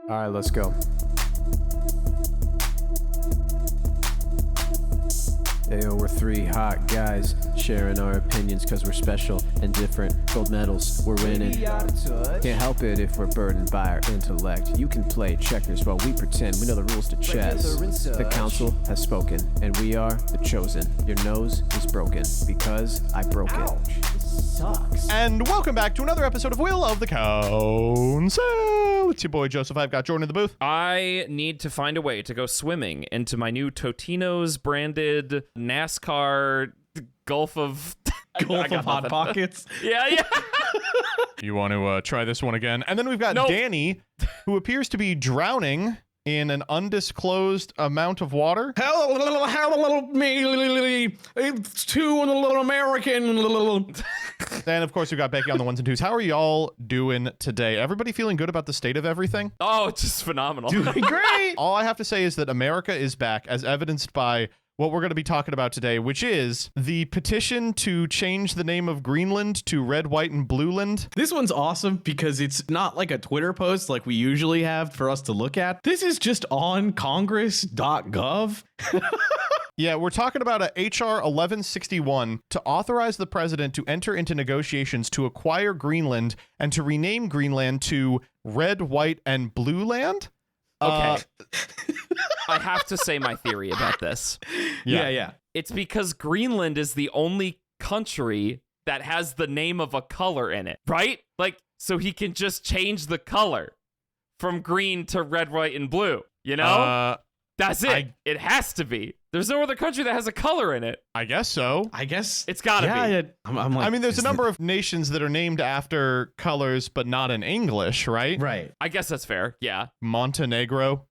All right, let's go. Ayo, we're three hot guys sharing our opinions because we're special and different. Gold medals, we're winning. Can't help it if we're burdened by our intellect. You can play checkers while we pretend we know the rules to chess. The council has spoken, and we are the chosen. Your nose is broken because I broke it. Sucks. And welcome back to another episode of Will of the Council. It's your boy Joseph. I've got Jordan in the booth. I need to find a way to go swimming into my new Totino's branded NASCAR Gulf of Hot Pockets. Yeah. You want to try this one again? And then we've got Danny, who appears to be drowning in an undisclosed amount of water. Hello, me. It's too little American. And of course, we've got Becky on the ones and twos. How are y'all doing today? Everybody feeling good about the state of everything? Oh, it's just phenomenal. Doing great. All I have to say is that America is back, as evidenced by what we're going to be talking about today, which is the petition to change the name of Greenland to Red, White, and Blueland. This one's awesome because it's not like a Twitter post like we usually have for us to look at. This is just on congress.gov. Yeah, we're talking about a HR 1161 to authorize the president to enter into negotiations to acquire Greenland and to rename Greenland to Red, White, and Blue Land. Okay. I have to say my theory about this. Yeah. It's because Greenland is the only country that has the name of a color in it, right? Like, so he can just change the color from green to red, white, and blue, you know? That's it. It has to be. There's no other country that has a color in it. I guess so. I guess It's gotta be. Yeah. I'm like, I mean, there's a number of nations that are named after colors, but not in English, right? Right. I guess that's fair. Yeah. Montenegro.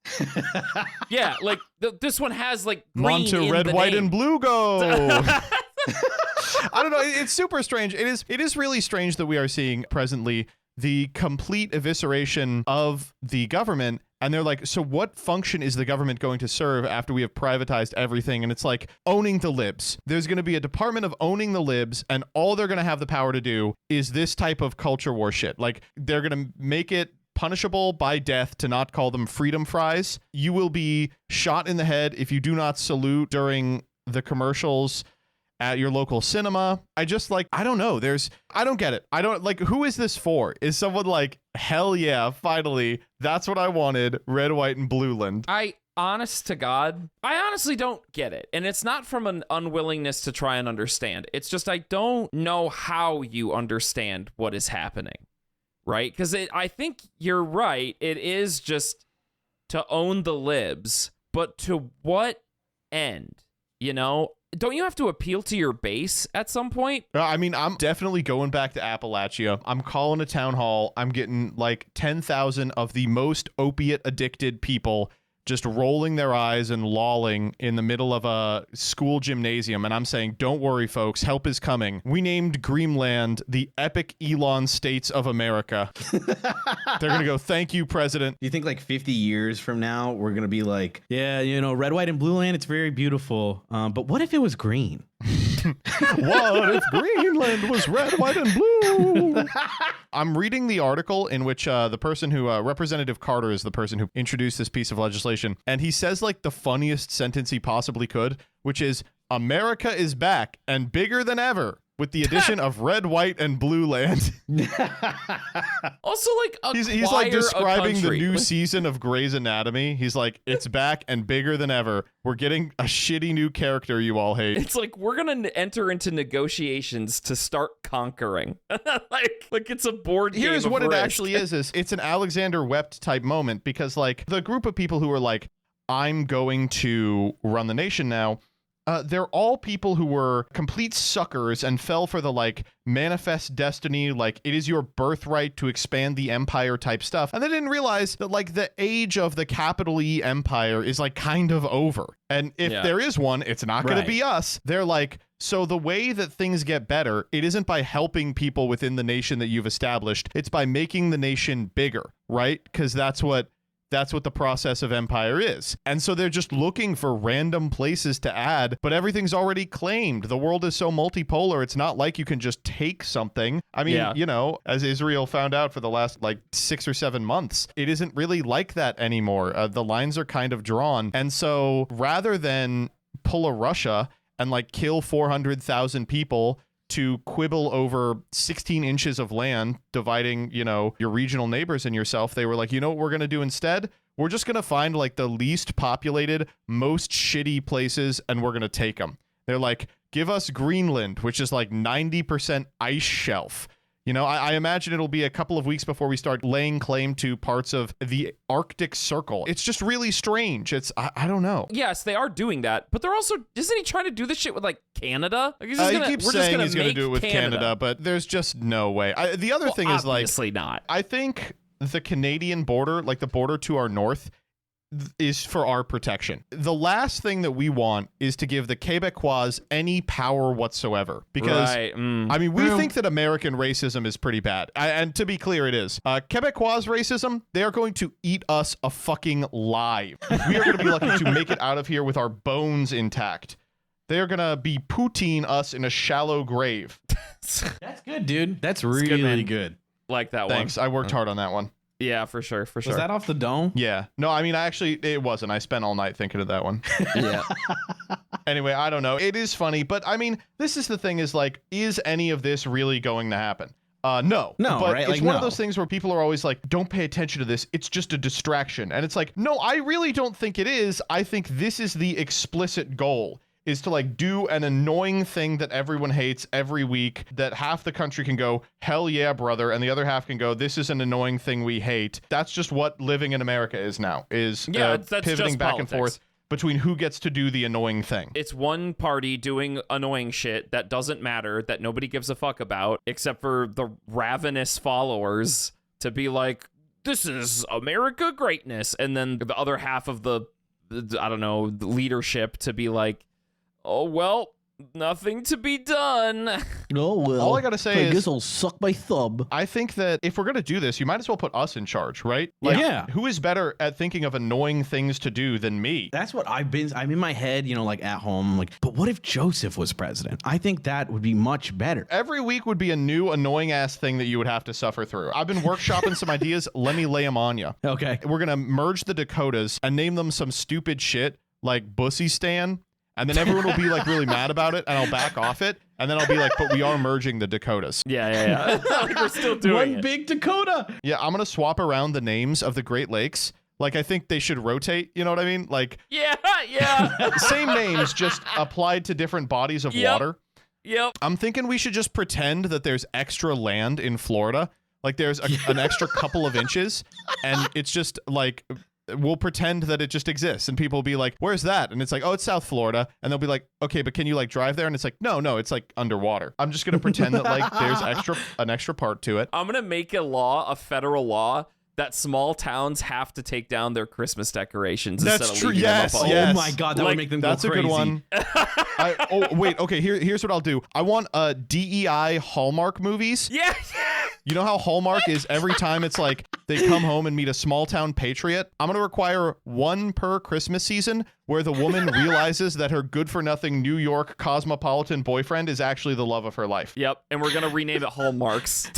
Yeah, like this one has like green Monte, in red, the white, name. and blue go. I don't know. It's super strange. It is really strange that we are seeing presently the complete evisceration of the government. And they're like, so what function is the government going to serve after we have privatized everything? And it's like owning the libs. There's going to be a department of owning the libs, and all they're going to have the power to do is this type of culture war shit. Like, they're going to make it punishable by death to not call them freedom fries. You will be shot in the head if you do not salute during the commercials at your local cinema. I don't know. I don't get it. I don't like, who is this for? Is someone like, hell yeah, finally, that's what I wanted, Red, White, and Blueland. Honest to God, I honestly don't get it. And it's not from an unwillingness to try and understand. It's just I don't know how you understand what is happening, right? Because I think you're right. It is just to own the libs, but to what end, you know? Don't you have to appeal to your base at some point? I mean, I'm definitely going back to Appalachia. I'm calling a town hall. I'm getting like 10,000 of the most opiate addicted people just rolling their eyes and lolling in the middle of a school gymnasium. And I'm saying, don't worry, folks. Help is coming. We named Greenland the epic Elon States of America. They're going to go, thank you, President. Do you think like 50 years from now, we're going to be like, yeah, you know, red, white, and blue land, it's very beautiful. But what if it was green? What if Greenland was red, white, and blue? I'm reading the article in which the person who, Representative Carter is the person who introduced this piece of legislation. And he says like the funniest sentence he possibly could, which is, America is back and bigger than ever with the addition of red, white, and blue land. Also, like, He's like describing the new season of Grey's Anatomy. He's like, it's back and bigger than ever. We're getting a shitty new character you all hate. It's like, we're going to enter into negotiations to start conquering. like it's a board game. Here's what Risk. it actually is it's an Alexander Wept type moment, because like the group of people who are like, I'm going to run the nation now, they're all people who were complete suckers and fell for the like manifest destiny, like it is your birthright to expand the empire type stuff. And they didn't realize that like the age of the capital E empire is like kind of over. And if there is one, it's not going to be us. They're like, so the way that things get better, it isn't by helping people within the nation that you've established. It's by making the nation bigger, right? Because that's what that's what the process of empire is. And so they're just looking for random places to add, but everything's already claimed. The world is so multipolar, it's not like you can just take something. I mean, you know, as Israel found out for the last like 6 or 7 months, it isn't really like that anymore. The lines are kind of drawn. And so rather than pull a Russia and like kill 400,000 people to quibble over 16 inches of land, dividing, you know, your regional neighbors and yourself, they were like, you know what we're going to do instead? We're just going to find like the least populated, most shitty places, and we're going to take them. They're like, give us Greenland, which is like 90% ice shelf. You know, I imagine it'll be a couple of weeks before we start laying claim to parts of the Arctic Circle. It's just really strange. I don't know. Yes, they are doing that, but they're also, isn't he trying to do this shit with like Canada? Like, He keeps saying he's going to do it with Canada, but there's just no way. The other thing is like, obviously not. I think the Canadian border, like the border to our north, is for our protection. The last thing that we want is to give the Quebecois any power whatsoever. Because, I mean, we think that American racism is pretty bad. And to be clear, it is. Quebecois racism, they are going to eat us a fucking live. We are going to be lucky to make it out of here with our bones intact. They are going to be poutine us in a shallow grave. That's good, dude. That's really good. Like that one. Thanks. I worked hard on that one. Yeah, for sure. Was that off the dome? Yeah. No, I mean, it wasn't. I spent all night thinking of that one. Yeah. Anyway, I don't know. It is funny, but I mean, this is the thing is like, is any of this really going to happen? No, but right? It's like, one of those things where people are always like, don't pay attention to this. It's just a distraction. And it's like, no, I really don't think it is. I think this is the explicit goal, is to like do an annoying thing that everyone hates every week, that half the country can go, hell yeah, brother, and the other half can go, this is an annoying thing we hate. That's just what living in America is now, is that's pivoting just back politics. and forth between who gets to do the annoying thing. It's one party doing annoying shit that doesn't matter, that nobody gives a fuck about, except for the ravenous followers to be like, this is America greatness. And then the other half of the I don't know, the leadership to be like, oh, well, nothing to be done. Oh, well. All I gotta say I is, guess I'll suck my thumb. I think that if we're gonna do this, you might as well put us in charge, right? Like, Yeah. who is better at thinking of annoying things to do than me? That's what I'm in my head, you know, like at home, like, but what if Joseph was president? I think that would be much better. Every week would be a new annoying ass thing that you would have to suffer through. I've been workshopping some ideas. Let me lay them on you. Okay. We're gonna merge the Dakotas and name them some stupid shit like Bussy Stan. And then everyone will be like really mad about it, and I'll back off it. And then I'll be like, but we are merging the Dakotas. Yeah. Like, we're still doing One it. big Dakota. Yeah, I'm going to swap around the names of the Great Lakes. Like, I think they should rotate. You know what I mean? Like, Yeah. same names, just applied to different bodies of Yep. water. Yep. I'm thinking we should just pretend that there's extra land in Florida. Like, there's an extra couple of inches, and it's just like, we'll pretend that it just exists, and people will be like, where's that? And it's like, oh, it's South Florida. And they'll be like, okay, but can you like drive there? And it's like, no, it's like underwater. I'm just gonna pretend that like there's an extra part to it. I'm going to make a federal law, that small towns have to take down their Christmas decorations That's instead of true. leaving Yes, them up. yes. Oh my God, that Like, would make them That's go a crazy. good one. Wait, okay, here's what I'll do. I want DEI Hallmark movies. Yeah. You know how Hallmark is every time it's like they come home and meet a small town patriot? I'm going to require one per Christmas season where the woman realizes that her good for nothing New York cosmopolitan boyfriend is actually the love of her life. Yep. And we're going to rename it Hallmarks.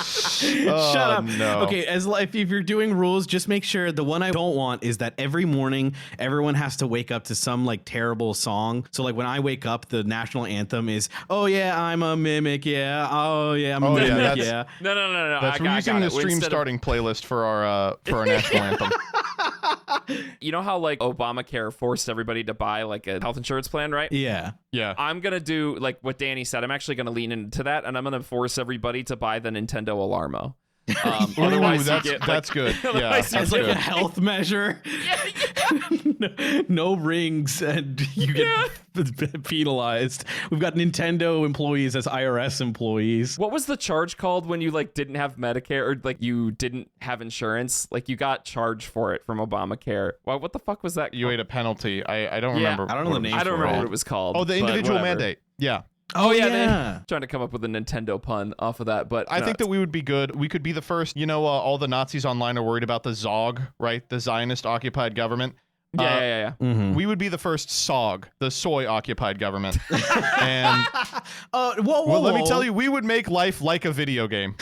Oh, Shut up. no. Okay, if you're doing rules, just make sure the one I don't want is that every morning everyone has to wake up to some like terrible song. So like when I wake up, the national anthem is, "Oh yeah, I'm a mimic, yeah. Oh yeah, I'm a mimic, that's- yeah." No. We're using the stream starting playlist for our national anthem. You know how like Obamacare forced everybody to buy like a health insurance plan, right? Yeah. Yeah. I'm going to do like what Danny said. I'm actually going to lean into that, and I'm going to force everybody to buy the Nintendo Alarmo. Otherwise, Ooh, you get, that's good. Yeah, otherwise that's As like good. a health measure. No rings and you get penalized. We've got Nintendo employees as IRS employees. What was the charge called when you like didn't have Medicare or like you didn't have insurance? Like you got charged for it from Obamacare. What the fuck was that? You ate a penalty. I don't Yeah. remember. I don't know the what it name was I don't for remember it. what it was called. Oh, the but individual whatever. mandate. Yeah. Oh yeah. Trying to come up with a Nintendo pun off of that, but I think that we would be good. We could be the first. All the Nazis online are worried about the ZOG, right? The Zionist-occupied government. Yeah. Mhm. We would be the first SOG, the soy-occupied government. And whoa, let me tell you, we would make life like a video game.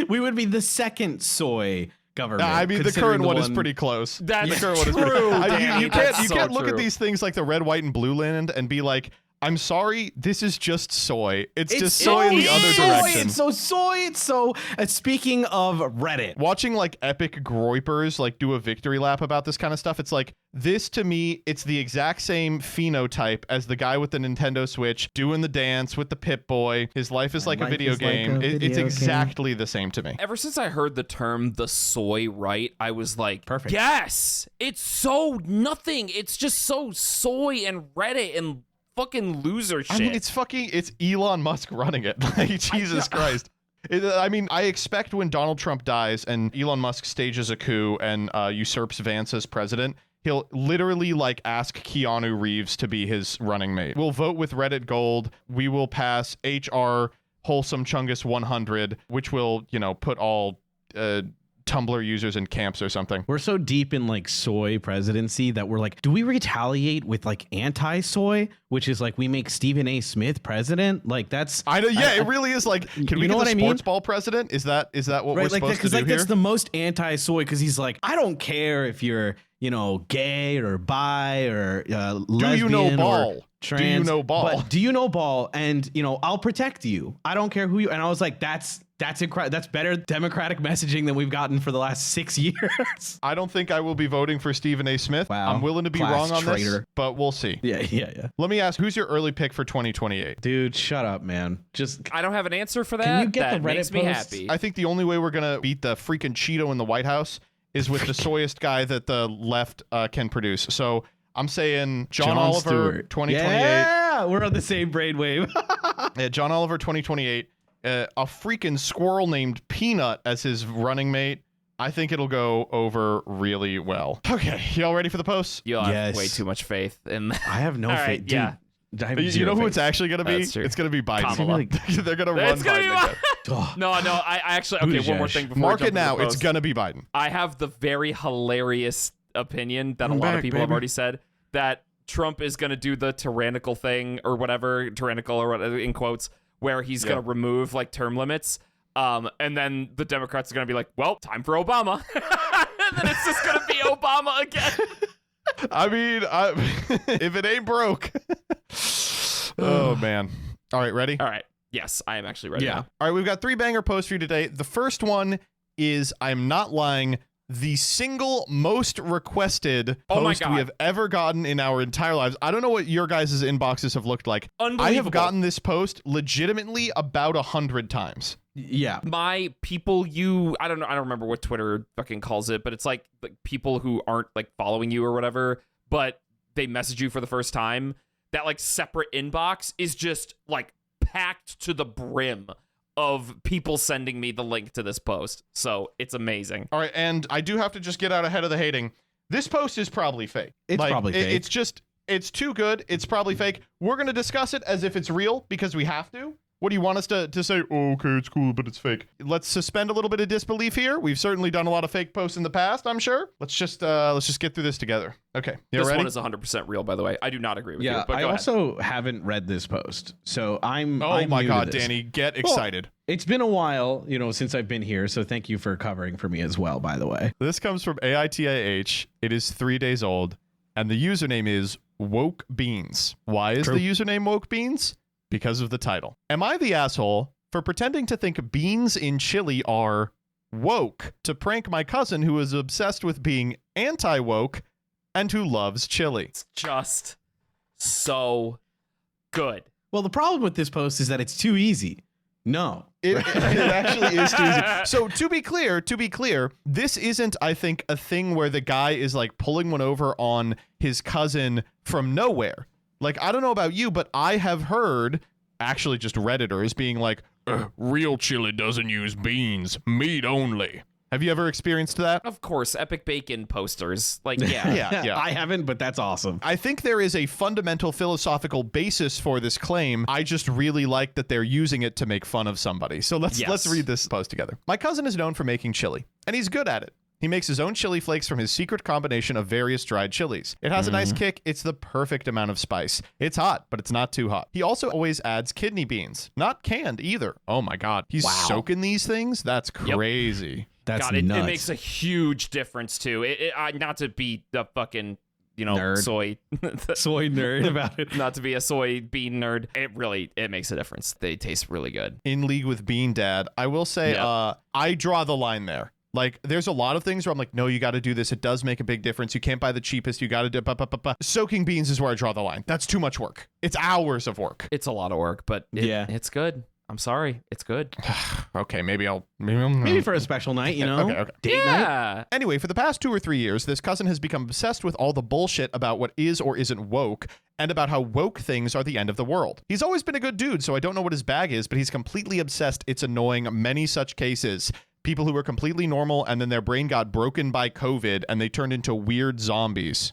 we would be the second soy government. I mean, the current one is pretty close. That's the current one is true, pretty. Danny. You That's so can't look true. at these things like the red, white, and blue land and be like, I'm sorry, this is just soy. It's just soy in the other direction. It's so soy. It's so. Speaking of Reddit, Watching like epic groypers like do a victory lap about this kind of stuff, it's like, this to me, it's the exact same phenotype as the guy with the Nintendo Switch doing the dance with the Pip-Boy. His life is like a video game. It's exactly the same to me. Ever since I heard the term the soy right, I was like, Perfect. Yes, it's so nothing. It's just so soy and Reddit and fucking loser shit. I mean, it's Elon Musk running it. Like, Jesus Christ. I expect when Donald Trump dies and Elon Musk stages a coup and usurps Vance as president, he'll literally like ask Keanu Reeves to be his running mate. We'll vote with Reddit Gold. We will pass HR Wholesome Chungus 100, which will, put all Tumblr users in camps or something. we're so deep in like soy presidency that we're like, do we retaliate with like anti-soy, which is like we make Stephen A. Smith president? Like that's I know. Yeah, it really is like. Can we know get what the I mean? sports ball president? Is that what we're right, like supposed to do like here? that's the most anti-soy because he's like, I don't care if you're gay or bi or lesbian you know ball? or trans. Do you know ball? But do you know ball? And I'll protect you. I don't care who you. And I was like, that's incredible. That's better democratic messaging than we've gotten for the last 6 years. I don't think I will be voting for Stephen A. Smith. Wow. I'm willing to be Class wrong on this, traitor. but we'll see. Yeah. Let me ask, who's your early pick for 2028? Dude, shut up, man. Just I don't have an answer for that. Can you get that the Reddit makes me posts? happy. I think the only way we're going to beat the freaking Cheeto in the White House is with the soyest guy that the left can produce. So I'm saying John Oliver, Stewart. 2028. Yeah, we're on the same brainwave. John Oliver, 2028. A freaking squirrel named Peanut as his running mate. I think it'll go over really well. Okay, y'all ready for the posts? You have Yes. way too much faith in that. I have no All faith. right, Dude, yeah. I have You zero know who faith. it's actually going to be? That's true. It's going to be Biden. Kamala. They're going to run It's gonna be Biden again. Ugh. No, I actually. Okay, one more Buttigieg. thing before Mark we it jump into now. the It's post. going to be Biden. I have the very hilarious opinion that a I'm lot of back, people have baby. already said that Trump is going to do the tyrannical thing or whatever, tyrannical or whatever in quotes, where he's going to remove like term limits. And then the Democrats are going to be like, well, time for Obama. And then it's just going to be Obama again. I mean, if it ain't broke. Oh, man. All right, ready? All right. Yes, I am actually ready now. All right, we've got 3 banger posts for you today. The first one is, I'm not lying, the single most requested Oh my post God. we have ever gotten in our entire lives. I don't know what your guys' inboxes have looked like. I Unbelievable. have gotten this post legitimately about 100 times. Yeah. My people, I don't know, I don't remember what Twitter fucking calls it, but it's like people who aren't like following you or whatever, but they message you for the first time. That like separate inbox is just like packed to the brim of people sending me the link to this post. So it's amazing. All right, and I do have to just get out ahead of the hating. This post is probably fake. It's probably fake. It's just, it's too good. It's probably fake. We're going to discuss it as if it's real because we have to. What do you want us to say? Oh, okay, it's cool, but it's fake. Let's suspend a little bit of disbelief here. We've certainly done a lot of fake posts in the past, I'm sure. Let's just get through this together. Okay, you This ready? one is 100% real, by the way. I do not agree with you, but I go ahead. also haven't read this post, so I'm. Oh I'm my new to God, this. Danny, get excited. It's been a while, since I've been here, so thank you for covering for me as well. By the way, This comes from AITIH. It is 3 days old, and the username is Woke Beans. Why is True. the username Woke Beans? Because of the title. Am I the asshole for pretending to think beans in chili are woke to prank my cousin who is obsessed with being anti-woke and who loves chili? It's just so good. well, the problem with this post is that it's too easy. No, It actually is too easy. So to be clear, this isn't, I think, a thing where the guy is like pulling one over on his cousin from nowhere. Like, I don't know about you, but I have heard actually just Redditors being like, real chili doesn't use beans, meat only. Have you ever experienced that? Of course, Epic Bacon posters. Like, yeah. Yeah. I haven't, but that's awesome. I think there is a fundamental philosophical basis for this claim. I just really like that they're using it to make fun of somebody. So let's read this post together. My cousin is known for making chili, and he's good at it. He makes his own chili flakes from his secret combination of various dried chilies. It has a nice kick. It's the perfect amount of spice. It's hot, but it's not too hot. He also always adds kidney beans, not canned either. Oh my God. He's soaking these things? That's crazy. That's God, it nuts. makes a huge difference too. Not to be the fucking, Nerd. soy nerd about it. not to be a soy bean nerd. It makes a difference. They taste really good. In league with Bean Dad, I will say I draw the line there. Like, there's a lot of things where I'm like, no, you got to do this. It does make a big difference. You can't buy the cheapest. You got to do Soaking beans is where I draw the line. That's too much work. It's hours of work. It's a lot of work, but it's good. I'm sorry. It's good. Okay, maybe for a special night, Okay. Date night. Anyway, for the past 2 or 3 years, this cousin has become obsessed with all the bullshit about what is or isn't woke and about how woke things are the end of the world. He's always been a good dude, so I don't know what his bag is, but he's completely obsessed. It's annoying. Many such cases. People who were completely normal and then their brain got broken by COVID and they turned into weird zombies.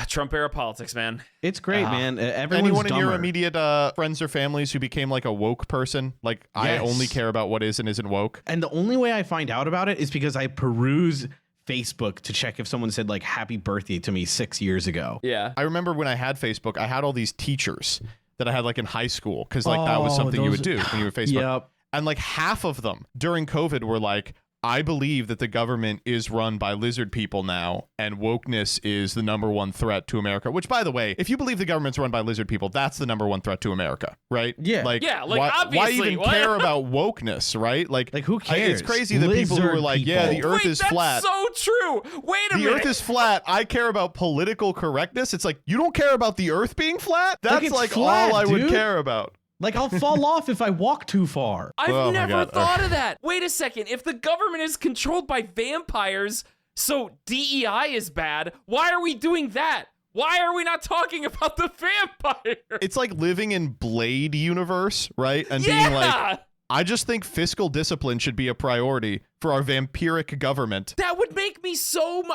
Trump era politics, man. It's great, man. Everyone's Anyone in dumber. your immediate friends or families who became like a woke person? Like, I Yes. only care about what is and isn't woke. And the only way I find out about it is because I peruse Facebook to check if someone said like happy birthday to me 6 years ago. Yeah. I remember when I had Facebook, I had all these teachers that I had like in high school because like that was something you would do when you were Facebook. Yep. And like half of them during COVID were like, I believe that the government is run by lizard people now, and wokeness is the #1 threat to America. Which, by the way, if you believe the government's run by lizard people, that's the #1 threat to America, right? Yeah. Why obviously. even care about wokeness, right? Like who cares? It's crazy that people who are like, yeah, the Earth is flat. That's so true. Wait a The minute. Earth is flat. I care about political correctness. It's like, you don't care about the Earth being flat? That's it's like flat, all I would dude. care about. Like I'll fall off if I walk too far. I've Oh my never God. thought of that. Wait a second. If the government is controlled by vampires, so DEI is bad, why are we doing that? Why are we not talking about the vampire? It's like living in Blade universe, right? And being like, I just think fiscal discipline should be a priority for our vampiric government. That would make me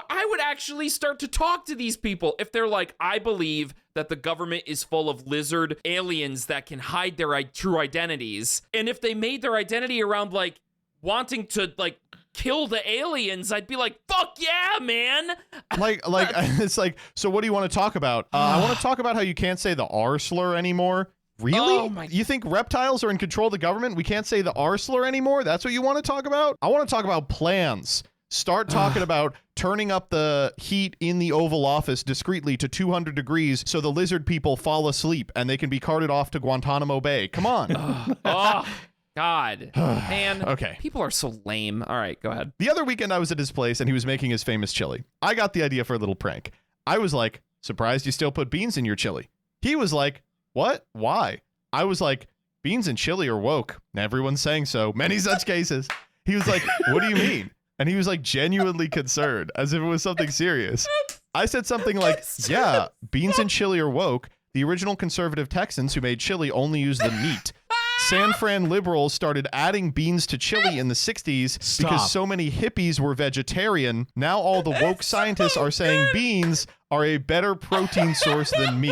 I would actually start to talk to these people if they're like, I believe that the government is full of lizard aliens that can hide their true identities. And if they made their identity around like wanting to like kill the aliens, I'd be like, fuck yeah, man. Like it's like, so what do you want to talk about? I want to talk about how you can't say the R slur anymore. Really? Oh my- You think reptiles are in control of the government? We can't say the R slur anymore? That's what you want to talk about? I want to talk about plans. Start talking about turning up the heat in the Oval Office discreetly to 200 degrees so the lizard people fall asleep and they can be carted off to Guantanamo Bay. Come on. Oh, God. Man. Okay. People are so lame. All right, go ahead. The other weekend I was at his place and he was making his famous chili. I got the idea for a little prank. I was like, surprised you still put beans in your chili. He was like, what? Why? I was like, beans and chili are woke. Everyone's saying so. Many such cases. He was like, what do you mean? And he was like genuinely concerned, as if it was something serious. I said something like, yeah, beans and chili are woke. The original conservative Texans who made chili only used the meat. San Fran liberals started adding beans to chili in the 60s because so many hippies were vegetarian. Now all the woke scientists are saying beans are a better protein source than meat.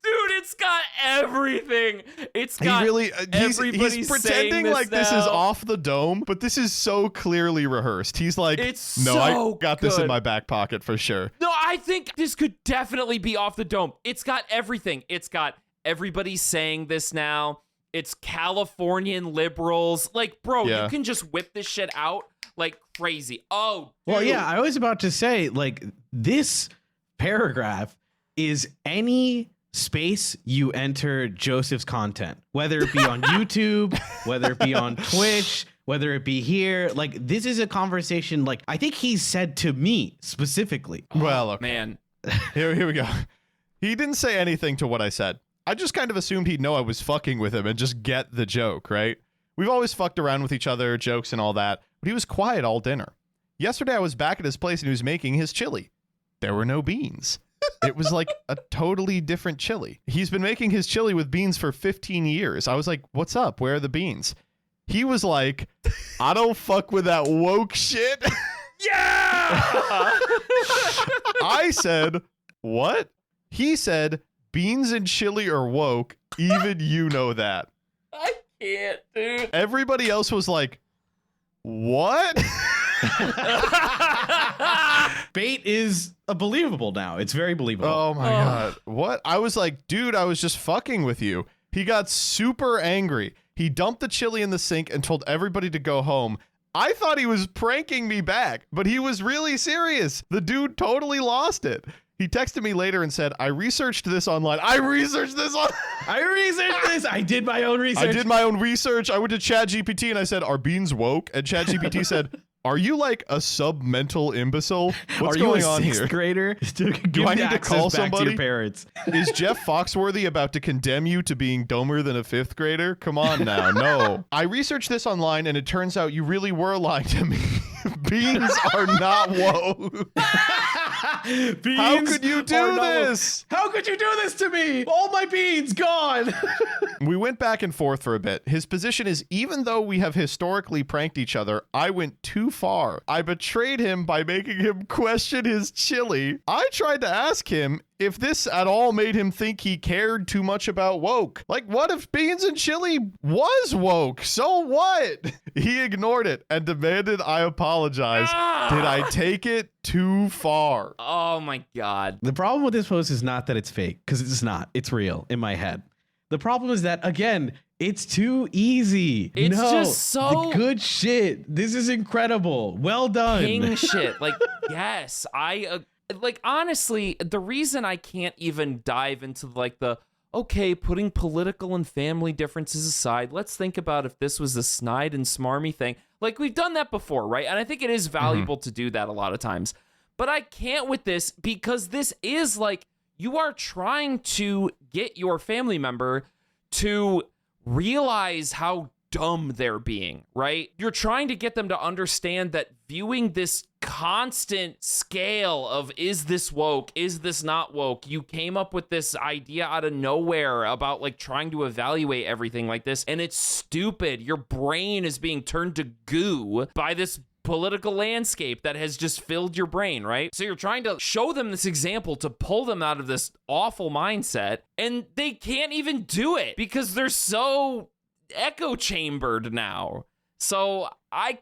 Dude, it's got everything. It's got He's pretending like this is off the dome, but this is so clearly rehearsed. He's like, It's no, so I got this in good. my back pocket for sure. No, I think this could definitely be off the dome. It's got everything. It's got everybody saying this now. It's Californian liberals. Like, bro, Yeah. you can just whip this shit out like crazy. Oh, dude. Well, yeah, I was about to say, like, this paragraph is any space you enter Joseph's content, whether it be on YouTube, whether it be on Twitch, whether it be here. Like, this is a conversation, like, I think he said to me specifically. Well, okay. Man. Here we go. He didn't say anything to what I said. I just kind of assumed he'd know I was fucking with him and just get the joke, right? We've always fucked around with each other, jokes and all that, but he was quiet all dinner. Yesterday I was back at his place and he was making his chili. There were no beans. It was like a totally different chili. He's been making his chili with beans for 15 years. I was like, what's up? Where are the beans? He was like, I don't fuck with that woke shit. Yeah. I said, what? He said, beans and chili are woke. Even you know that. I can't, dude. Everybody else was like, what? Bait is believable now. It's very believable. Oh my God. What? I was like, dude, I was just fucking with you. He got super angry. He dumped the chili in the sink and told everybody to go home. I thought he was pranking me back, but he was really serious. The dude totally lost it. He texted me later and said, I researched this online. I researched this. I did my own research. I did my own research. I went to ChatGPT and I said, are beans woke? And ChatGPT said, are you like a submental imbecile? What's going on here? Are you a 6th grader? Do I need to call somebody? To your parents? Is Jeff Foxworthy about to condemn you to being dumber than a 5th grader? Come on now. No. I researched this online and it turns out you really were lying to me. Beans are not woke. Beans How could you do this? How could you do this to me? All my beans gone. We went back and forth for a bit. His position is, even though we have historically pranked each other, I went too far. I betrayed him by making him question his chili. I tried to ask him if this at all made him think he cared too much about woke. Like, what if beans and chili was woke? So what? He ignored it and demanded I apologize. Did I take it too far? Oh my God. The problem with this post is not that it's fake, because it's not. It's real in my head. The problem is that, again, it's too easy. It's no, just so the good shit. This is incredible. Well done. king shit. Like, yes, like, honestly, the reason I can't even dive into like okay, putting political and family differences aside, let's think about if this was a snide and smarmy thing. Like, we've done that before, right? And I think it is valuable to do that a lot of times. But I can't with this, because this is like, you are trying to get your family member to realize how dumb they're being, right? You're trying to get them to understand that viewing this constant scale of, is this woke? Is this not woke? You came up with this idea out of nowhere about like trying to evaluate everything like this, and it's stupid. Your brain is being turned to goo by this political landscape that has just filled your brain, right? So you're trying to show them this example to pull them out of this awful mindset, and they can't even do it because they're so echo chambered now. So I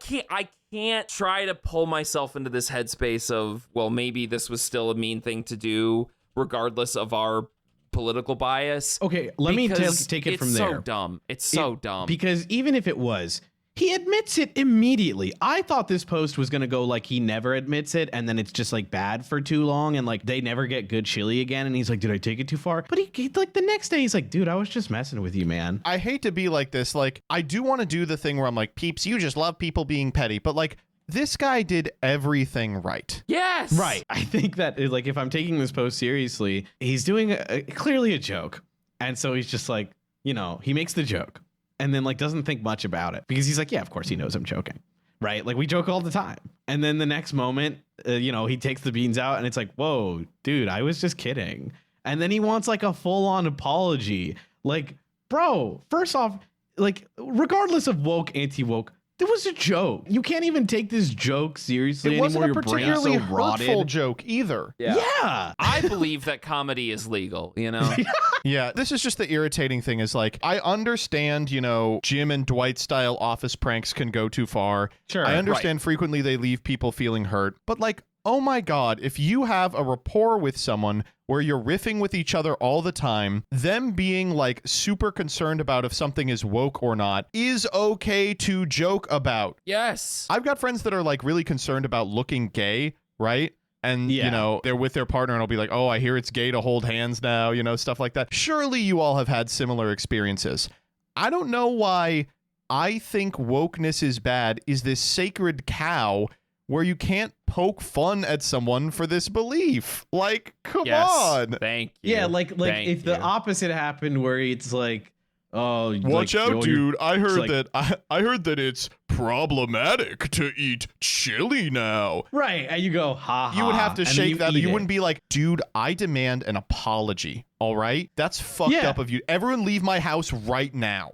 can't try to pull myself into this headspace of, well, maybe this was still a mean thing to do regardless of our political bias. Okay, let me take it from there. It's so dumb. It's so dumb. Because even if it was, he admits it immediately. I thought this post was going to go like he never admits it, and then it's just like bad for too long, and like they never get good chili again, and he's like, did I take it too far? But he like the next day he's like, dude, I was just messing with you, man. I hate to be like this. Like, I do want to do the thing where I'm like, peeps, you just love people being petty, but like, this guy did everything right. Yes. Right. I think that like, if I'm taking this post seriously, he's doing clearly a joke, and so he's just like, you know, he makes the joke and then like doesn't think much about it, because he's like, yeah, of course he knows I'm joking, right? Like, we joke all the time. And then the next moment, you know, he takes the beans out and it's like, whoa, dude, I was just kidding. And then he wants like a full-on apology. Like, bro, first off, like, regardless of woke, anti-woke, it was a joke. You can't even take this joke seriously It wasn't anymore. a particularly Your brain's so hurtful rotted. joke either. Yeah. I believe that comedy is legal, you know? Yeah, this is just the irritating thing is like, I understand, you know, Jim and Dwight style office pranks can go too far. Sure. I understand frequently they leave people feeling hurt, but like, oh my God, if you have a rapport with someone where you're riffing with each other all the time, them being like super concerned about if something is woke or not is okay to joke about. Yes. I've got friends that are like really concerned about looking gay, right? And, Yeah. you know, they're with their partner and I'll be like, oh, I hear it's gay to hold hands now, you know, stuff like that. Surely you all have had similar experiences. I don't know why I think wokeness is bad is this sacred cow where you can't poke fun at someone for this belief. Like, come on. Thank you. Yeah, like Thank if the you. opposite happened where it's like, oh, Watch like, out, oh, you're- dude. I heard like- that I heard that it's problematic to eat chili now. Right, and you go, ha ha. You would have to and then shake that. eat You it. wouldn't be like, dude, I demand an apology. All right? That's fucked Yeah. up of you. Everyone leave my house right now.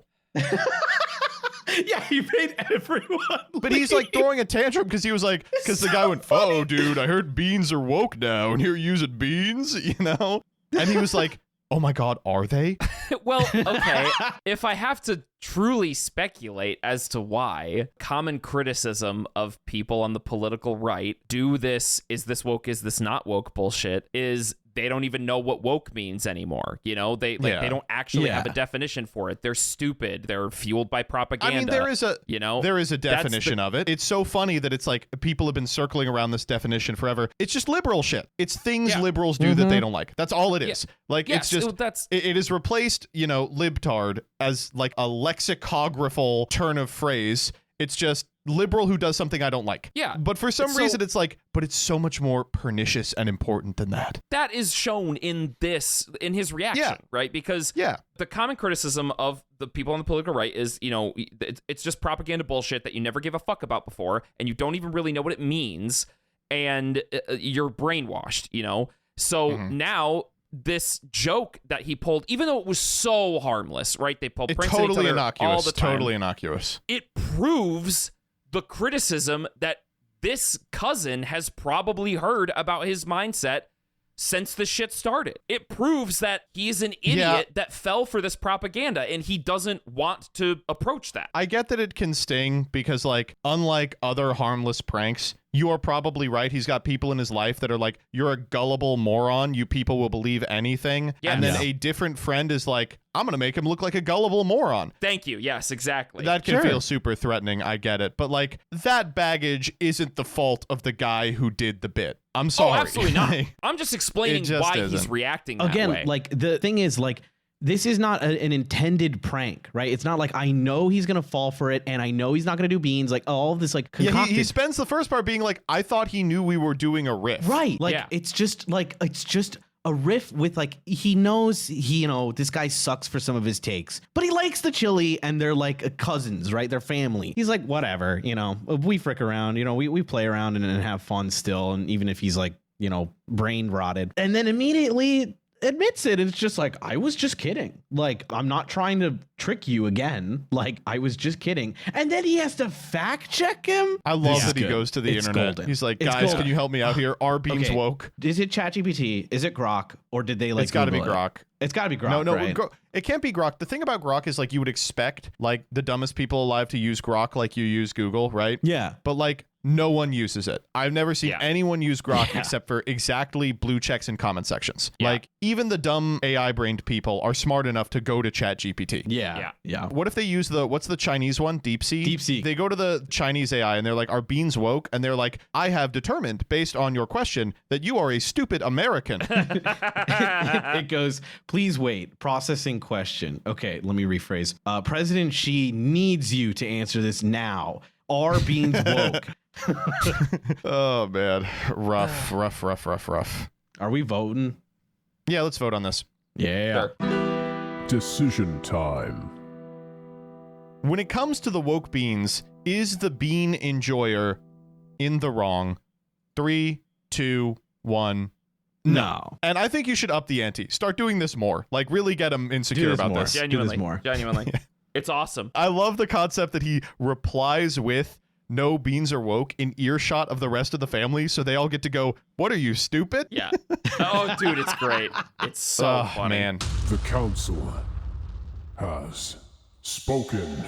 Yeah, he made everyone. But he's like throwing a tantrum because he was like, because the guy went, "Oh, dude, I heard beans are woke now, and you're using beans," you know? And he was like, "Oh my God, are they?" Well, okay. If I have to truly speculate as to why, common criticism of people on the political right do this, is this woke, is this not woke bullshit, is they don't even know what woke means anymore. You know, they don't actually have a definition for it. They're stupid. They're fueled by propaganda. I mean, there is a definition of it. It's so funny that it's like people have been circling around this definition forever. It's just liberal shit. It's things liberals do that they don't like. That's all it is. Like, it's just, it has replaced, you know, libtard as like a lexicographical turn of phrase. It's just liberal who does something I don't like. Yeah. But for some reason, it's like, but it's so much more pernicious and important than that. That is shown in his reaction, right? Because the common criticism of the people on the political right is, you know, it's just propaganda bullshit that you never give a fuck about before, and you don't even really know what it means, and you're brainwashed, you know? So now this joke that he pulled, even though it was so harmless, right? They pulled pranks totally at each other innocuous, all the time. Totally innocuous. It proves the criticism that this cousin has probably heard about his mindset since the shit started. It proves that he's an idiot that fell for this propaganda, and he doesn't want to approach that. I get that it can sting because, like, unlike other harmless pranks, you are probably right. He's got people in his life that are like, "You're a gullible moron. You people will believe anything." Yes. And then a different friend is like, "I'm going to make him look like a gullible moron." Thank you. Yes, exactly. That can feel super threatening. I get it. But, like, that baggage isn't the fault of the guy who did the bit. I'm sorry. Oh, absolutely not. I'm just explaining why he's reacting that way. Again, like, the thing is, like, this is not an intended prank, right? It's not like, I know he's going to fall for it, and I know he's not going to do beans, like, all of this, like, concocted. He spends the first part being like, "I thought he knew we were doing a riff." Right. Like, it's just a riff with, like, he knows you know, this guy sucks for some of his takes, but he likes the chili, and they're like cousins, right? They're family. He's like, whatever, you know, we frick around, you know, we play around and have fun still. And even if he's like, you know, brain rotted, and then immediately admits it. It's just like, I was just kidding. Like, I'm not trying to trick you again. Like, I was just kidding. And then he has to fact check him. I love that he goes to the internet. Golden. He's like, "Guys, can you help me out here? Are beans woke?" Is it ChatGPT? Is it Grok? Or did they like? It's got to be Grok. It's got to be Grok. No, right? It can't be Grok. The thing about Grok is, like, you would expect, like, the dumbest people alive to use Grok like you use Google, right? Yeah. But, like, no one uses it. I've never seen anyone use Grok except for exactly blue checks in comment sections. Like, even the dumb AI-brained people are smart enough to go to ChatGPT. Yeah. What if they use what's the Chinese one? DeepSeek? DeepSeek. They go to the Chinese AI and they're like, "Are beans woke?" And they're like, "I have determined, based on your question, that you are a stupid American." It goes, "Please wait. Processing question." Okay, let me rephrase. President Xi needs you to answer this now. Are beans woke? Oh, man. Rough. Are we voting? Yeah, let's vote on this. Yeah. Sure. Decision time. When it comes to the woke beans, is the bean enjoyer in the wrong? 3, 2, 1. No. And I think you should up the ante. Start doing this more. Like, really get them insecure about more. this. Genuinely. It's awesome. I love the concept that he replies with, "No beans are woke," in earshot of the rest of the family, so they all get to go, "What are you, stupid?" Yeah. Oh, dude, it's great. It's so funny. Man. The Council has spoken.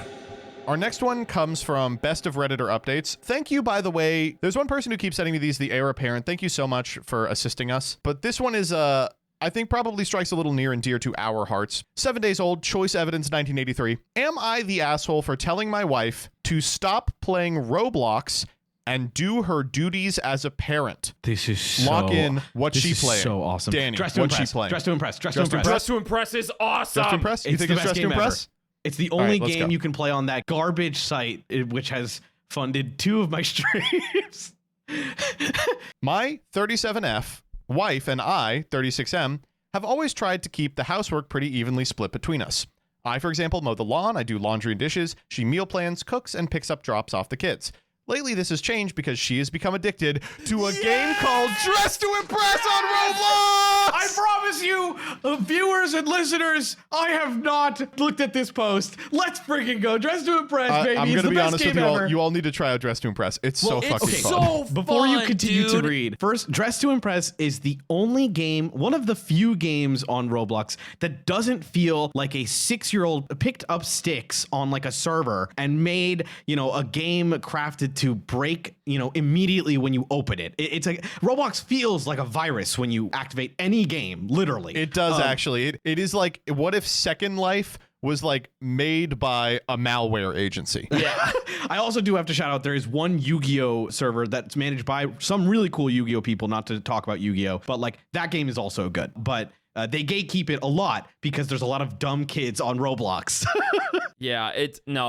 Our next one comes from Best of Redditor Updates. Thank you, by the way. There's one person who keeps sending me these, the heir apparent. Thank you so much for assisting us. But this one is, I think probably strikes a little near and dear to our hearts. 7 days old, choice evidence 1983. Am I the asshole for telling my wife to stop playing Roblox and do her duties as a parent? This is so... Lock in what's she playing. So awesome. Danny, Dress to what's impress. she playing? Dress to impress. Dress to impress. Dress to Impress is awesome. Dress to Impress? You It's think the it's best Dress to game Impress? ever. It's the only let's game go. you can play on that garbage site, which has funded 2 of my streams. My 37F wife and I, 36M, have always tried to keep the housework pretty evenly split between us. I, for example, mow the lawn, I do laundry and dishes, she meal plans, cooks, and picks up drops off the kids. Lately, this has changed because she has become addicted to a game called Dress to Impress on Roblox! I promise you, viewers and listeners, I have not looked at this post. Let's freaking go. Dress to Impress, baby. I'm It's going to the be best honest with game you all. ever. You all need to try out Dress to Impress. It's so fucking it's fun. so Before you fun, continue to dude. read, first, Dress to Impress is the only game, one of the few games on Roblox that doesn't feel like a 6-year-old picked up sticks on like a server and made, a game crafted to break, immediately when you open it. It's like Roblox feels like a virus when you activate any game, literally. It does actually. It is like, what if Second Life was like made by a malware agency? Yeah. I also do have to shout out, there is one Yu-Gi-Oh server that's managed by some really cool Yu-Gi-Oh people, not to talk about Yu-Gi-Oh, but like that game is also good. But they gatekeep it a lot because there's a lot of dumb kids on Roblox. Yeah,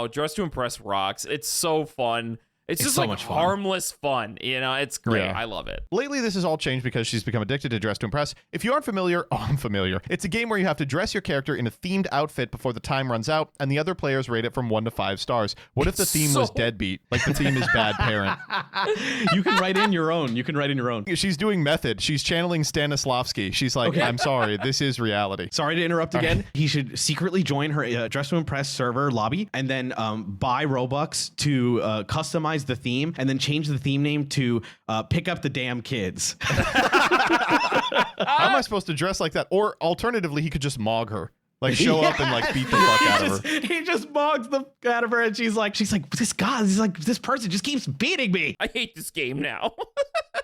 Dress to Impress rocks. It's so fun. It's just so like much fun. harmless fun. It's great. Yeah. I love it. Lately, this has all changed because she's become addicted to Dress to Impress. If you aren't familiar, I'm familiar. It's a game where you have to dress your character in a themed outfit before the time runs out, and the other players rate it from 1 to 5 stars. What if the theme was deadbeat? Like the theme is bad parent. You can write in your own. She's doing method. She's channeling Stanislavski. She's like, Okay. I'm sorry, this is reality. Sorry to interrupt again. He should secretly join her Dress to Impress server lobby and then buy Robux to customize the theme and then change the theme name to Pick Up the Damn Kids. How am I supposed to dress like that? Or alternatively, he could just mog her. Like show up and like beat the fuck out of her. He just bogs the out of her and she's like, this person just keeps beating me. I hate this game now.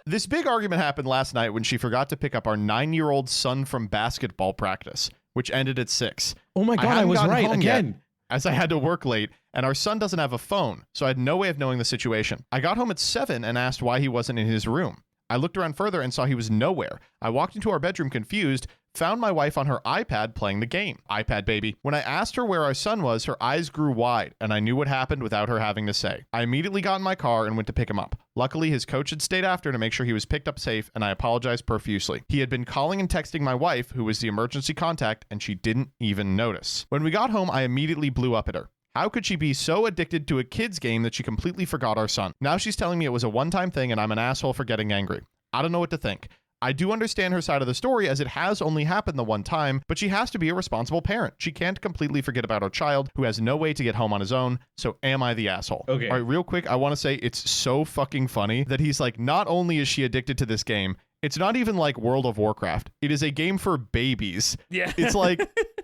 This big argument happened last night when she forgot to pick up our 9-year-old son from basketball practice, which ended at 6. Oh my God, I hadn't was gotten right home again. yet, as I had to work late, and our son doesn't have a phone, so I had no way of knowing the situation. I got home at 7 and asked why he wasn't in his room. I looked around further and saw he was nowhere. I walked into our bedroom confused, found my wife on her iPad playing the game. iPad baby. When I asked her where our son was, her eyes grew wide, and I knew what happened without her having to say. I immediately got in my car and went to pick him up. Luckily, his coach had stayed after to make sure he was picked up safe, and I apologized profusely. He had been calling and texting my wife, who was the emergency contact, and she didn't even notice. When we got home, I immediately blew up at her. How could she be so addicted to a kid's game that she completely forgot our son? Now she's telling me it was a one-time thing and I'm an asshole for getting angry. I don't know what to think. I do understand her side of the story as it has only happened the one time, but she has to be a responsible parent. She can't completely forget about her child who has no way to get home on his own. So am I the asshole? Okay. All right, real quick, I want to say it's so fucking funny that he's like, not only is she addicted to this game, it's not even like World of Warcraft. It is a game for babies. Yeah. It's like,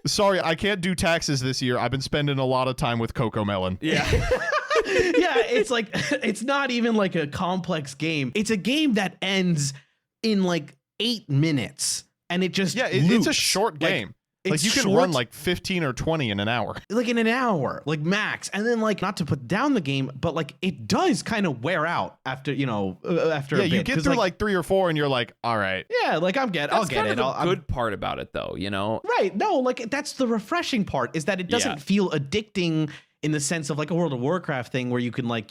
sorry, I can't do taxes this year. I've been spending a lot of time with Coco Melon. Yeah. Yeah, it's like, it's not even like a complex game. It's a game that ends in like 8 minutes and it just Yeah, it's a loops. short game. Like it's you can short, run like 15 or 20 in an hour. like in an hour, like max. And then like, not to put down the game, but like it does kind of wear out after, after Yeah, a bit. you get 'Cause, through like 3 or 4 and you're like, all right. yeah, like I'll get That's it. kind of the I'm- good part about it, though, Right. No, like that's the refreshing part is that it doesn't Yeah. feel addicting in the sense of like a World of Warcraft thing where you can like,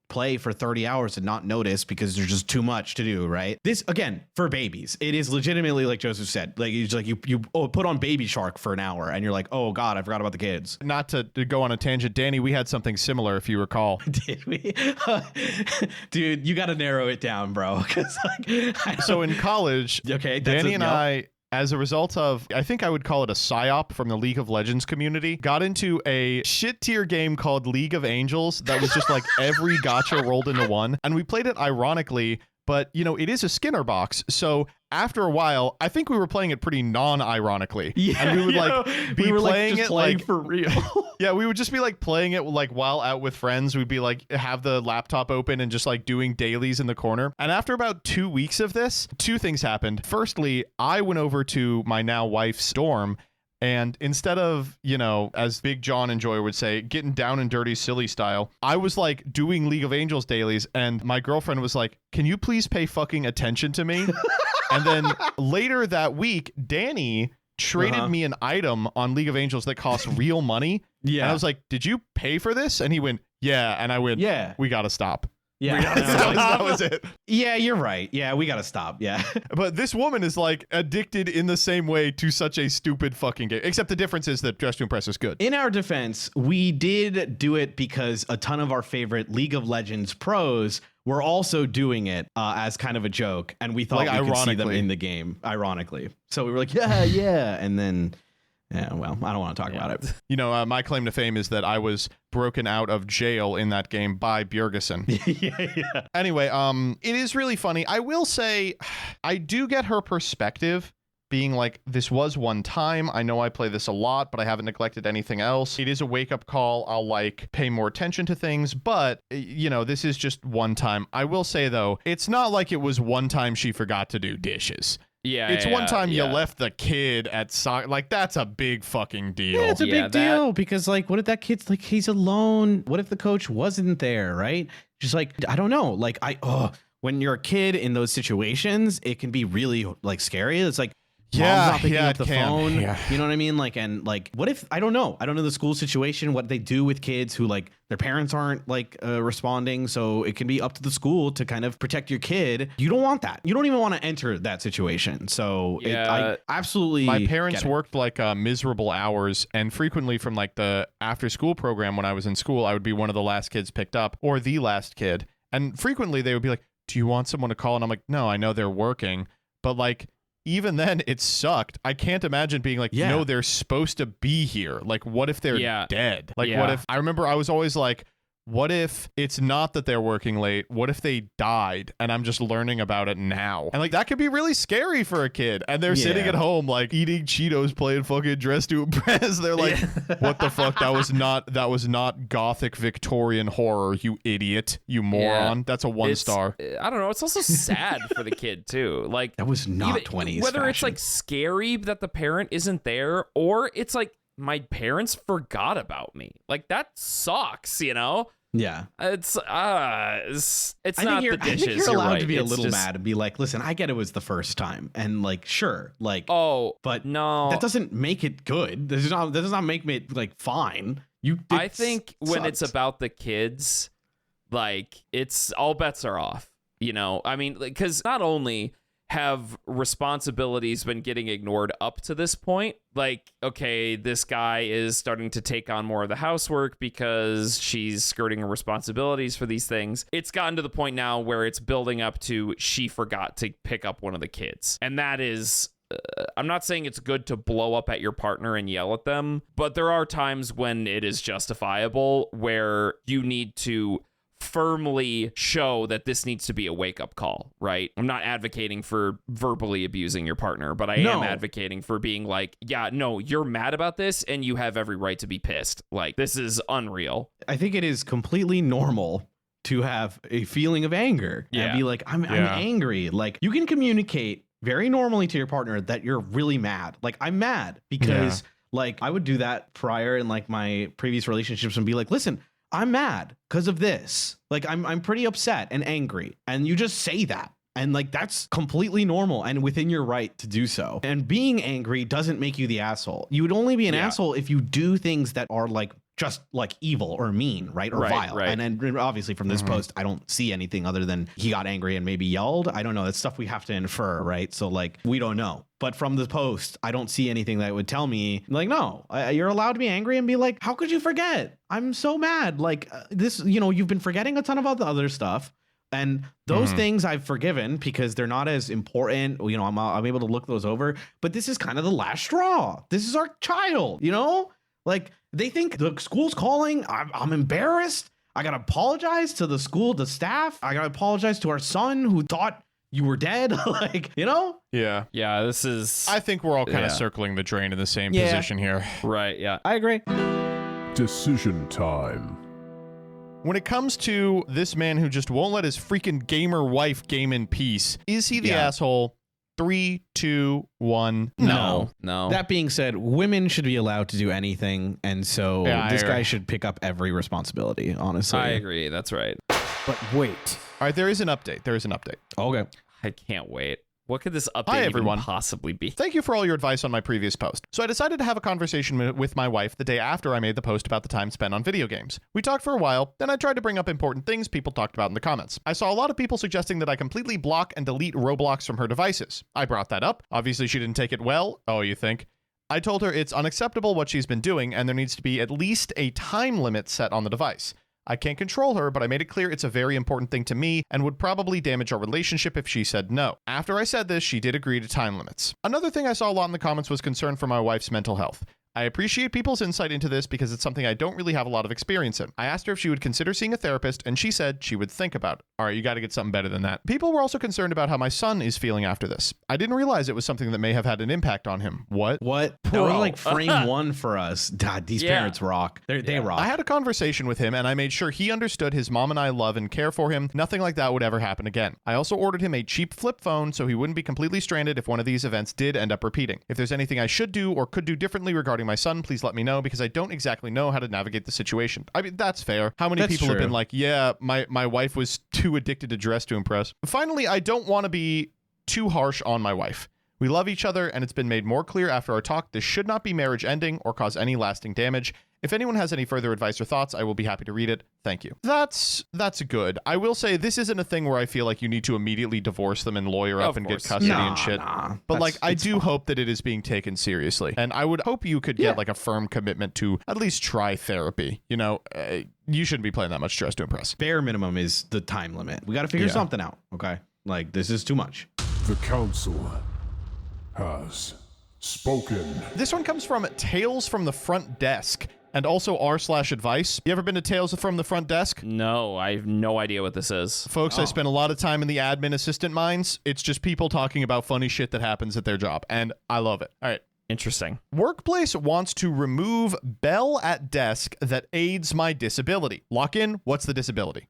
play for 30 hours and not notice because there's just too much to do, right? This, again, for babies, it is legitimately like Joseph said, like it's like you put on Baby Shark for an hour and you're like, oh God, I forgot about the kids. Not to go on a tangent, Danny, we had something similar, if you recall. Did we? Dude, you got to narrow it down, bro. 'Cause, like, So in college, okay, Danny and I, as a result of, I think I would call it a psyop from the League of Legends community, got into a shit tier game called League of Angels that was just like every gacha rolled into one. And we played it ironically, but it is a Skinner box. So after a while, I think we were playing it pretty non-ironically. yeah, And we would be playing it like for real. yeah, we would just be like playing it like while out with friends. We'd be like have the laptop open and just like doing dailies in the corner. And after about 2 weeks of this, 2 things happened. Firstly, I went over to my now wife's dorm, and instead of, as Big John and Joy would say, getting down and dirty silly style, I was like doing League of Angels dailies, and my girlfriend was like, "Can you please pay fucking attention to me?" And then later that week, Danny traded me an item on League of Angels that cost real money. Yeah. And I was like, "Did you pay for this?" And he went, "Yeah." And I went, Yeah. "We got to stop." Yeah. That was it. Yeah, you're right. Yeah, we gotta stop. Yeah. But this woman is like addicted in the same way to such a stupid fucking game. Except the difference is that Dress to Impress is good. In our defense, we did do it because a ton of our favorite League of Legends pros were also doing it as kind of a joke, and we thought Like, we could see them ironically. in the game, ironically. So we were like, yeah, and then, yeah, well, I don't want to talk about it. You know, my claim to fame is that I was broken out of jail in that game by Bjergesen. yeah. Anyway, it is really funny. I will say, I do get her perspective. Being like, this was one time. I know I play this a lot, but I haven't neglected anything else. It is a wake-up call. I'll like pay more attention to things, but you know, this is just one time. I will say though, it's not like it was one time she forgot to do dishes. Yeah, It's one time you yeah. left the kid at soccer. Like, that's a big fucking deal. Yeah, it's a Yeah, big deal because, like, what if that kid's like, he's alone? What if the coach wasn't there, right? Just like, I don't know. Like, when you're a kid in those situations, it can be really like scary. It's like, mom's not picking up the phone. Yeah. You know what I mean? Like, and like, what if, I don't know the school situation, what they do with kids who like their parents aren't like responding. So it can be up to the school to kind of protect your kid. You don't want that. You don't even want to enter that situation. So I absolutely, My parents get it. worked like miserable hours, and frequently from like the after school program when I was in school, I would be one of the last kids picked up or the last kid. And frequently they would be like, do you want someone to call? And I'm like, no, I know they're working. But like, even then, it sucked. I can't imagine being like, Yeah. no, they're supposed to be here. Like, what if they're dead? Like, Yeah. what if, I remember I was always like, what if it's not that they're working late? What if they died and I'm just learning about it now? And like, that could be really scary for a kid. And they're sitting Yeah. at home, like eating Cheetos, playing fucking Dress to Impress. They're like, what the fuck? That was not gothic Victorian horror, you idiot, you moron. That's a 1 star. I don't know. It's also sad for the kid too. Like, That was not even- 20s Whether it's fashion. like scary that the parent isn't there, or it's like my parents forgot about me. Like, that sucks, you know? Yeah. It's not the I dishes. think you're allowed right. to be a It's little just- mad and be like, listen, I get it was the first time. And like, sure, like, Oh, but no. that doesn't make it good. That does not make it like fine. I think when it's sucks. about the kids, like, it's all bets are off, you know? I mean, because not only have responsibilities been getting ignored up to this point, like, okay, this guy is starting to take on more of the housework because she's skirting her responsibilities for these things. It's gotten to the point now where it's building up to she forgot to pick up one of the kids. And that is, I'm not saying it's good to blow up at your partner and yell at them, but there are times when it is justifiable where you need to firmly show that this needs to be a wake-up call, right? I'm not advocating for verbally abusing your partner, but I am No. advocating for being like, yeah, no, you're mad about this and you have every right to be pissed. Like, this is unreal. I think it is completely normal to have a feeling of anger Yeah. and be like, I'm Yeah. angry. Like, you can communicate very normally to your partner that you're really mad. Like, I'm mad because like I would do that prior in like my previous relationships and be like, listen, I'm mad because of this. Like, I'm pretty upset and angry. And you just say that. And like, that's completely normal and within your right to do so. And being angry doesn't make you the asshole. You would only be an asshole if you do things that are like just like evil or mean, right? Or Right, vile. right. And then obviously from this post, I don't see anything other than he got angry and maybe yelled. I don't know. That's stuff we have to infer, right? So like, we don't know. But from the post, I don't see anything that would tell me like, no, you're allowed to be angry and be like, how could you forget? I'm so mad. Like this, you know, you've been forgetting a ton of other stuff. And those things I've forgiven because they're not as important. You know, I'm able to look those over. But this is kind of the last straw. This is our child, you know? Like, they think the school's calling. I'm embarrassed. I got to apologize to the school, the staff. I got to apologize to our son who thought you were dead. Like, you know? Yeah. Yeah, this is I think we're all kind of Yeah. circling the drain in the same Yeah. position here. right. Yeah. I agree. Decision time. When it comes to this man who just won't let his freaking gamer wife game in peace, is he the Yeah. asshole? 3, 2, 1. No. No. That being said, women should be allowed to do anything. And so Yeah, I this guy agree. should pick up every responsibility, honestly. I agree. That's right. But wait. All right, there is an update. Okay. I can't wait. What could this update Hi, even everyone. possibly be? Thank you for all your advice on my previous post. So I decided to have a conversation with my wife the day after I made the post about the time spent on video games. We talked for a while, then I tried to bring up important things people talked about in the comments. I saw a lot of people suggesting that I completely block and delete Roblox from her devices. I brought that up. Obviously, she didn't take it well. Oh, you think? I told her it's unacceptable what she's been doing, and there needs to be at least a time limit set on the device. I can't control her, but I made it clear it's a very important thing to me and would probably damage our relationship if she said no. After I said this, she did agree to time limits. Another thing I saw a lot in the comments was concern for my wife's mental health. I appreciate people's insight into this because it's something I don't really have a lot of experience in. I asked her if she would consider seeing a therapist, and she said she would think about it. All right, you got to get something better than that. People were also concerned about how my son is feeling after this. I didn't realize it was something that may have had an impact on him. What? That was like frame one for us. God, these parents rock. They rock. I had a conversation with him, and I made sure he understood his mom and I love and care for him. Nothing like that would ever happen again. I also ordered him a cheap flip phone so he wouldn't be completely stranded if one of these events did end up repeating. If there's anything I should do or could do differently regarding my son, please let me know, because I don't exactly know how to navigate the situation. I mean, that's fair. How many people have been like, yeah, my wife was too addicted to dress to impress? Finally, I don't want to be too harsh on my wife. We love each other, and it's been made more clear after our talk this should not be marriage ending or cause any lasting damage. If anyone has any further advice or thoughts, I will be happy to read it. Thank you. That's good. I will say this isn't a thing where I feel like you need to immediately divorce them and lawyer up and get custody and shit. But like, I do hope that it is being taken seriously. And I would hope you could get like a firm commitment to at least try therapy. You know, you shouldn't be playing that much Dress to Impress. Bare minimum is the time limit. We got to figure something out. Okay. Like, this is too much. The Council has spoken. This one comes from Tales from the Front Desk and also r/advice. You ever been to Tales from the Front Desk? No, I have no idea what this is. Folks, I spent a lot of time in the admin assistant mines. It's just people talking about funny shit that happens at their job, and I love it. All right. Interesting. Workplace wants to remove bell at desk that aids my disability. Lock in. What's the disability?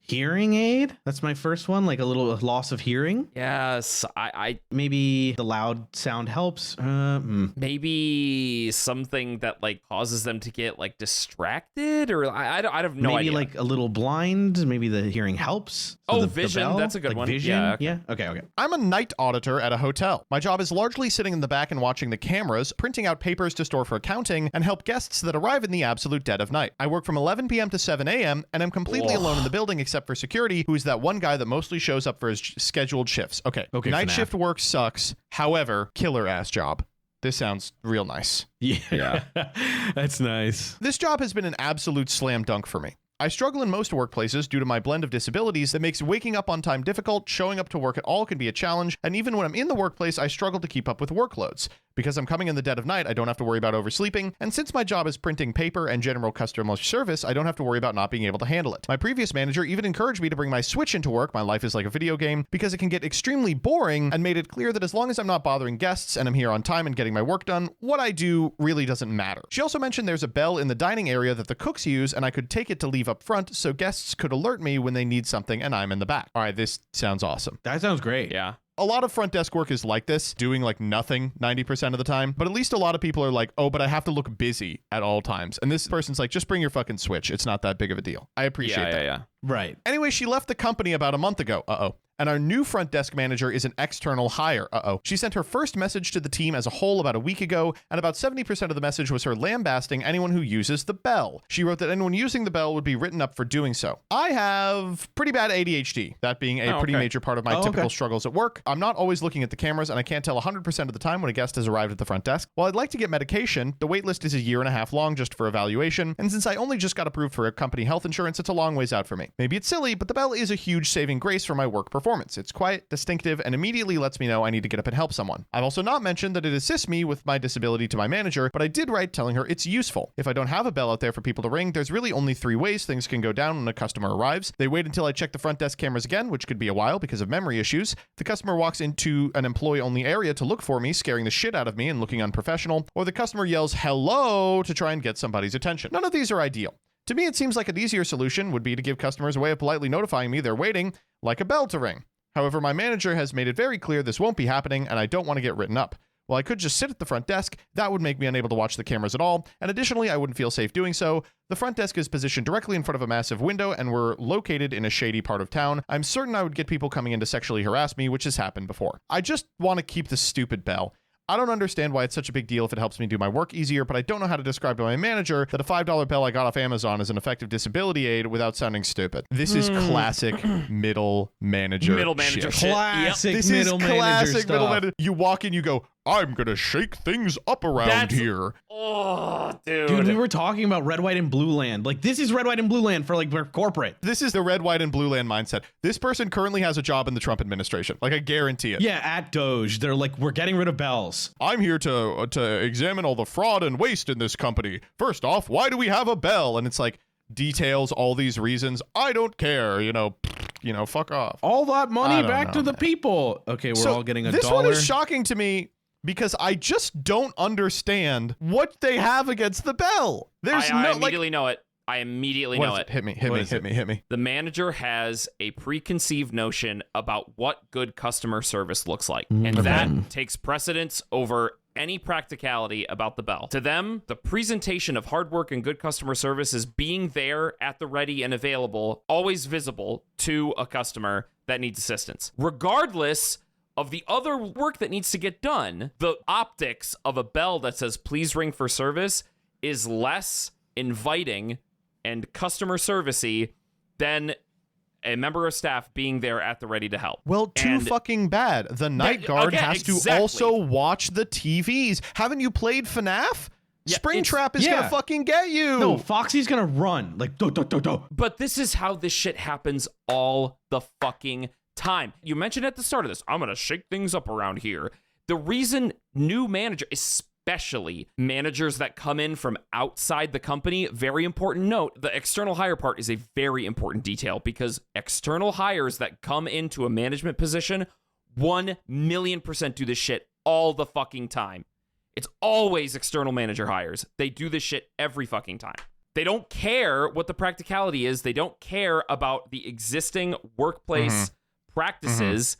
Hearing aid. That's my first one. Like a little loss of hearing. Yes, I Maybe the loud sound helps. maybe something that like causes them to get like distracted, or I have no maybe idea. like a little blind. Maybe the hearing helps. Oh, the vision. bell, That's a good like one. Vision. Yeah, Okay. I'm a night auditor at a hotel. My job is largely sitting in the back and watching the cameras, printing out papers to store for accounting, and help guests that arrive in the absolute dead of night. I work from 11 p.m. to 7 a.m., and I'm completely alone in the building except for security, who is that one guy that mostly shows up for his scheduled shifts. Okay, night FNAF. shift work sucks. However, killer ass job. This sounds real nice. Yeah. That's nice. This job has been an absolute slam dunk for me. I struggle in most workplaces due to my blend of disabilities that makes waking up on time difficult, showing up to work at all can be a challenge, and even when I'm in the workplace, I struggle to keep up with workloads. Because I'm coming in the dead of night, I don't have to worry about oversleeping, and since my job is printing paper and general customer service, I don't have to worry about not being able to handle it. My previous manager even encouraged me to bring my Switch into work, my life is like a video game, because it can get extremely boring, and made it clear that as long as I'm not bothering guests and I'm here on time and getting my work done, what I do really doesn't matter. She also mentioned there's a bell in the dining area that the cooks use, and I could take it to leave up front so guests could alert me when they need something and I'm in the back. All right, this sounds awesome. That sounds great. Yeah. A lot of front desk work is like this, doing like nothing 90% of the time, but at least a lot of people are like, oh, but I have to look busy at all times. And this person's like, just bring your fucking Switch. It's not that big of a deal. I appreciate that. Yeah. Right. Anyway, she left the company about a month ago. And our new front desk manager is an external hire. She sent her first message to the team as a whole about a week ago, and about 70% of the message was her lambasting anyone who uses the bell. She wrote that anyone using the bell would be written up for doing so. I have pretty bad ADHD, that being a pretty major part of my typical struggles at work. I'm not always looking at the cameras, and I can't tell 100% of the time when a guest has arrived at the front desk. While I'd like to get medication, the wait list is 1.5 years long just for evaluation, and since I only just got approved for a company health insurance, it's a long ways out for me. Maybe it's silly, but the bell is a huge saving grace for my work performance. It's quiet, distinctive, and immediately lets me know I need to get up and help someone. I've also not mentioned that it assists me with my disability to my manager, but I did write telling her it's useful. If I don't have a bell out there for people to ring, there's really only 3 ways things can go down when a customer arrives. They wait until I check the front desk cameras again, which could be a while because of memory issues. The customer walks into an employee-only area to look for me, scaring the shit out of me and looking unprofessional, or the customer yells hello to try and get somebody's attention. None of these are ideal. To me, it seems like an easier solution would be to give customers a way of politely notifying me they're waiting, like a bell to ring. However, my manager has made it very clear this won't be happening, and I don't want to get written up. While I could just sit at the front desk, that would make me unable to watch the cameras at all, and additionally, I wouldn't feel safe doing so. The front desk is positioned directly in front of a massive window, and we're located in a shady part of town. I'm certain I would get people coming in to sexually harass me, which has happened before. I just want to keep the stupid bell. I don't understand why it's such a big deal if it helps me do my work easier, but I don't know how to describe to my manager that a $5 bell I got off Amazon is an effective disability aid without sounding stupid. This is classic middle manager shit. shit. Classic This middle is manager classic stuff. middle manager. You walk in, you go, I'm going to shake things up around That's- here. Oh, Dude, we were talking about red, white, and blue land. Like, this is red, white, and blue land for, like, we're corporate. This is the red, white, and blue land mindset. This person currently has a job in the Trump administration. Like, I guarantee it. Yeah, at Doge, they're like, we're getting rid of bells. I'm here to examine all the fraud and waste in this company. First off, why do we have a bell? And it's like, details all these reasons. I don't care, fuck off. All that I money don't back know, to the man. people. Okay, we're all getting a this dollar. one is shocking to me because I just don't understand what they have against the bell. There's I no immediately know it. I immediately what know is it. Hit me. Hit me. The manager has a preconceived notion about what good customer service looks like, and that takes precedence over any practicality about the bell. To them, the presentation of hard work and good customer service is being there at the ready and available, always visible to a customer that needs assistance. Regardless of the other work that needs to get done, the optics of a bell that says please ring for service is less inviting and customer servicey than a member of staff being there at the ready to help. Well, too And- fucking bad. The night guard okay, has to exactly. also watch the TVs. Haven't you played FNAF? Yeah, Springtrap is yeah. gonna fucking get you. No, Foxy's gonna run. Like, do, do, do, do. But this is how this shit happens all the fucking time. You mentioned at the start of this, I'm going to shake things up around here. The reason new manager, especially managers that come in from outside the company, very important note, the external hire part is a very important detail because external hires that come into a management position 1,000,000% do this shit all the fucking time. It's always external manager hires. They do this shit every fucking time. They don't care what the practicality is. They don't care about the existing workplace practices.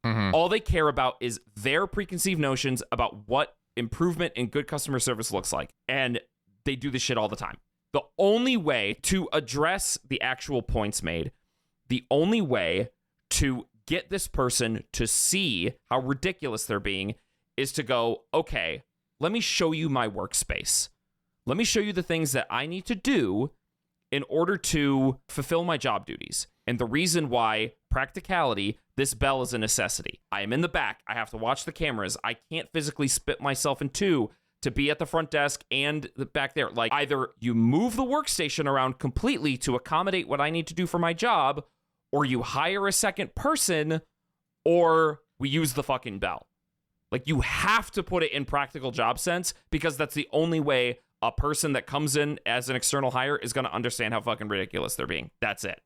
All they care about is their preconceived notions about what improvement in good customer service looks like. And they do this shit all the time. The only way to address the actual points made, the only way to get this person to see how ridiculous they're being is to go, okay, let me show you my workspace. Let me show you the things that I need to do in order to fulfill my job duties. And the reason why, practicality, this bell is a necessity. I am in the back. I have to watch the cameras. I can't physically split myself in two to be at the front desk and the back there. Like, either you move the workstation around completely to accommodate what I need to do for my job, or you hire a second person, or we use the fucking bell. Like, you have to put it in practical job sense because that's the only way a person that comes in as an external hire is going to understand how fucking ridiculous they're being. That's it.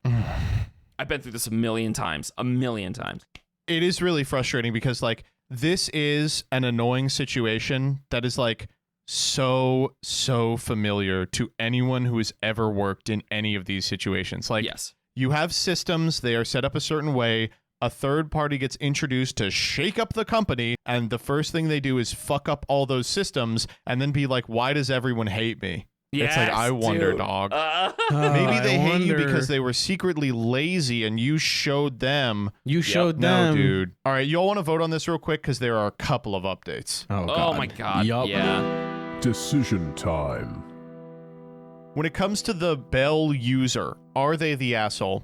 I've been through this a million times. It is really frustrating because like this is an annoying situation that is like so familiar to anyone who has ever worked in any of these situations. Like, Yes. you have systems, they are set up a certain way. A third party gets introduced to shake up the company, and the first thing they do is fuck up all those systems and then be like, why does everyone hate me? It's like, I wonder, dude. dog. Maybe they I hate you wonder. because they were secretly lazy and you showed them. You showed No, them. dude. All right, y'all want to vote on this real quick because there are a couple of updates. Oh my God. Yup. Yeah. Decision time. When it comes to the bell user, are they the asshole?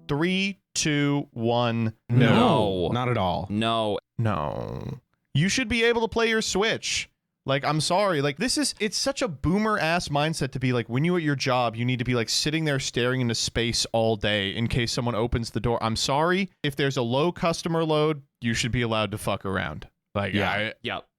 3, 2, 1. No. Not at all. No. No. You should be able to play your Switch. Like, I'm sorry. Like, it's such a boomer ass mindset to be like, when you at your job, you need to be like sitting there staring into space all day in case someone opens the door. I'm sorry. If there's a low customer load, you should be allowed to fuck around. Like, Yeah.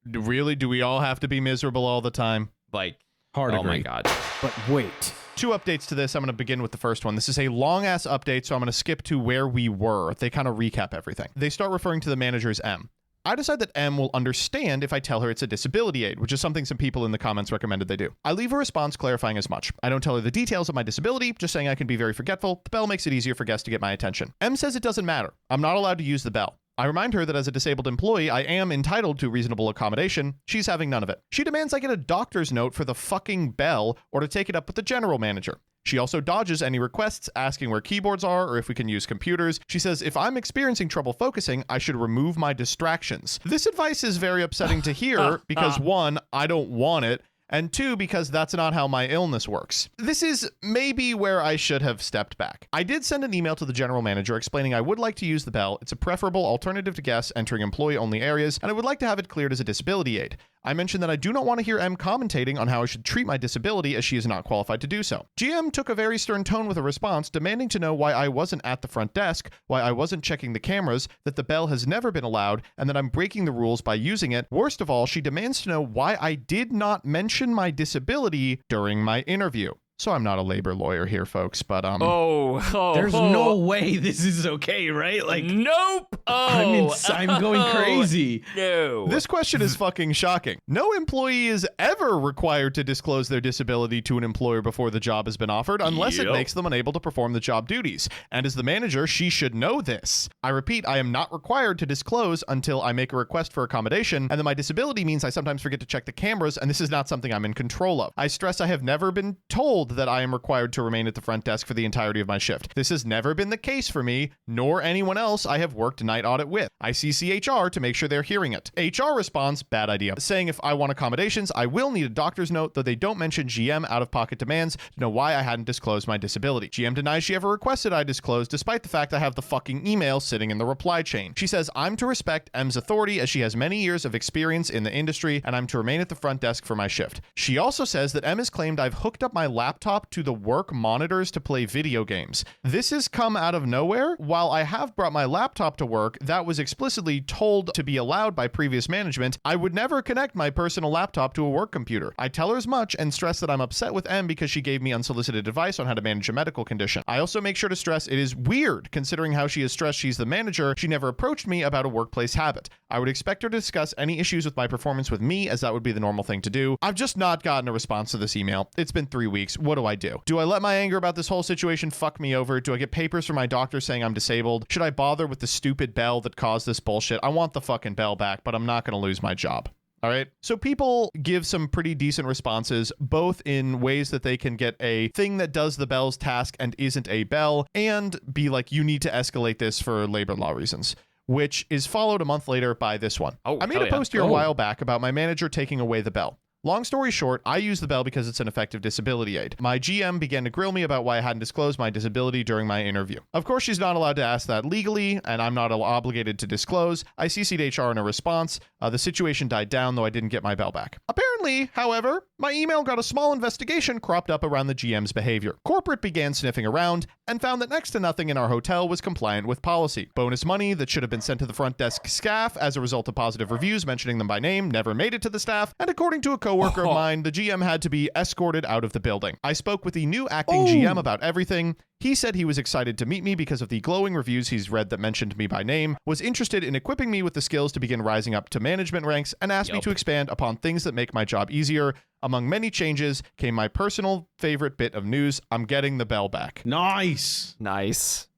really? Do we all have to be miserable all the time? Like, Hard oh agree. my God. But wait. 2 updates to this. I'm going to begin with the first one. This is a long ass update, so I'm going to skip to where we were. They kind of recap everything. They start referring to the manager as M. I decide that M will understand if I tell her it's a disability aid, which is something some people in the comments recommended they do. I leave a response clarifying as much. I don't tell her the details of my disability, just saying I can be very forgetful. The bell makes it easier for guests to get my attention. M says it doesn't matter. I'm not allowed to use the bell. I remind her that as a disabled employee, I am entitled to reasonable accommodation. She's having none of it. She demands I get a doctor's note for the fucking bell or to take it up with the general manager. She also dodges any requests asking where keyboards are or if we can use computers. She says if I'm experiencing trouble focusing, I should remove my distractions. This advice is very upsetting to hear because 1, I don't want it, and 2, because that's not how my illness works. This is maybe where I should have stepped back. I did send an email to the general manager explaining I would like to use the bell. It's a preferable alternative to guests entering employee-only areas, and I would like to have it cleared as a disability aid. I mentioned that I do not want to hear M commentating on how I should treat my disability as she is not qualified to do so. GM took a very stern tone with a response demanding to know why I wasn't at the front desk, why I wasn't checking the cameras, that the bell has never been allowed, and that I'm breaking the rules by using it. Worst of all, she demands to know why I did not mention my disability during my interview. So I'm not a labor lawyer here, folks, but There's no way this is okay, right? Like, nope. I'm going crazy. No. This question is fucking shocking. No employee is ever required to disclose their disability to an employer before the job has been offered, unless it makes them unable to perform the job duties. And as the manager, she should know this. I repeat, I am not required to disclose until I make a request for accommodation, and that my disability means I sometimes forget to check the cameras, and this is not something I'm in control of. I stress I have never been told that I am required to remain at the front desk for the entirety of my shift. This has never been the case for me, nor anyone else I have worked night audit with. I CC HR to make sure they're hearing it. HR responds, bad idea, saying if I want accommodations, I will need a doctor's note, though they don't mention GM out-of-pocket demands to know why I hadn't disclosed my disability. GM denies she ever requested I disclose, despite the fact I have the fucking email sitting in the reply chain. She says I'm to respect M's authority as she has many years of experience in the industry, and I'm to remain at the front desk for my shift. She also says that M has claimed I've hooked up my laptop to the work monitors to play video games. This has come out of nowhere. While I have brought my laptop to work, that was explicitly told to be allowed by previous management. I would never connect my personal laptop to a work computer. I tell her as much and stress that I'm upset with M because she gave me unsolicited advice on how to manage a medical condition. I also make sure to stress it is weird, considering how she has stressed she's the manager, she never approached me about a workplace habit. I would expect her to discuss any issues with my performance with me, as that would be the normal thing to do. I've just not gotten a response to this email. It's been 3 weeks. What do I do? Do I let my anger about this whole situation fuck me over? Do I get papers from my doctor saying I'm disabled? Should I bother with the stupid bell that caused this bullshit? I want the fucking bell back, but I'm not going to lose my job. All right. So people give some pretty decent responses, both in ways that they can get a thing that does the bell's task and isn't a bell, and be like, you need to escalate this for labor law reasons, which is followed a month later by this one. I made a post here a while back about my manager taking away the bell. Long story short, I use the bell because it's an effective disability aid. My GM began to grill me about why I hadn't disclosed my disability during my interview. Of course, she's not allowed to ask that legally, and I'm not obligated to disclose. I CC'd HR in a response. The situation died down, though I didn't get my bell back. Apparently, however, my email got a small investigation cropped up around the GM's behavior. Corporate began sniffing around and found that next to nothing in our hotel was compliant with policy. Bonus money that should have been sent to the front desk staff as a result of positive reviews mentioning them by name never made it to the staff, and according to a coworker of mine, the GM had to be escorted out of the building. I spoke with the new acting GM about everything. He said he was excited to meet me because of the glowing reviews he's read that mentioned me by name, was interested in equipping me with the skills to begin rising up to management ranks, and asked me to expand upon things that make my job easier. Among many changes came my personal favorite bit of news. I'm getting the bell back. Nice.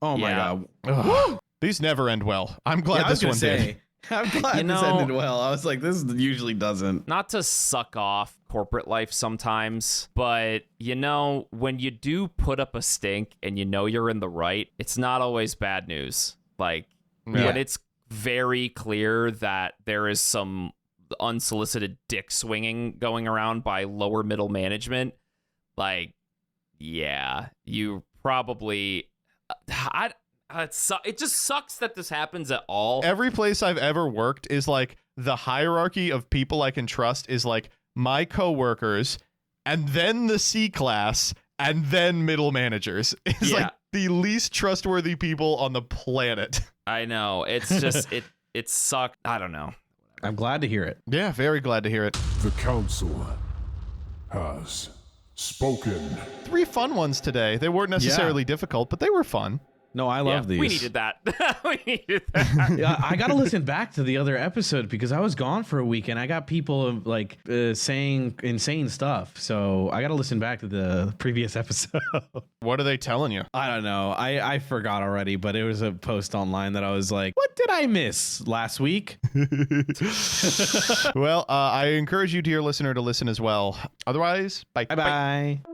Oh my God. Ugh. These never end well. I'm glad this one did. I'm glad this ended well. I was like, this usually doesn't. Not to suck off corporate life sometimes, but when you do put up a stink and you're in the right, it's not always bad news. Like when it's very clear that there is some unsolicited dick swinging going around by lower middle management, you probably it just sucks that this happens at all. Every place I've ever worked is like the hierarchy of people I can trust is like my coworkers, and then the C class, and then middle managers. It's like the least trustworthy people on the planet. I know. It's just it sucked. I don't know. I'm glad to hear it. Yeah, very glad to hear it. The Council has spoken. 3 fun ones today. They weren't necessarily difficult, but they were fun. No, I love these. We needed that. We needed that. Yeah, I got to listen back to the other episode because I was gone for a week and I got people like saying insane stuff. So I got to listen back to the previous episode. What are they telling you? I don't know. I forgot already, but it was a post online that I was like, what did I miss last week? Well, I encourage you, dear listener, to listen as well. Otherwise, bye. Bye-bye.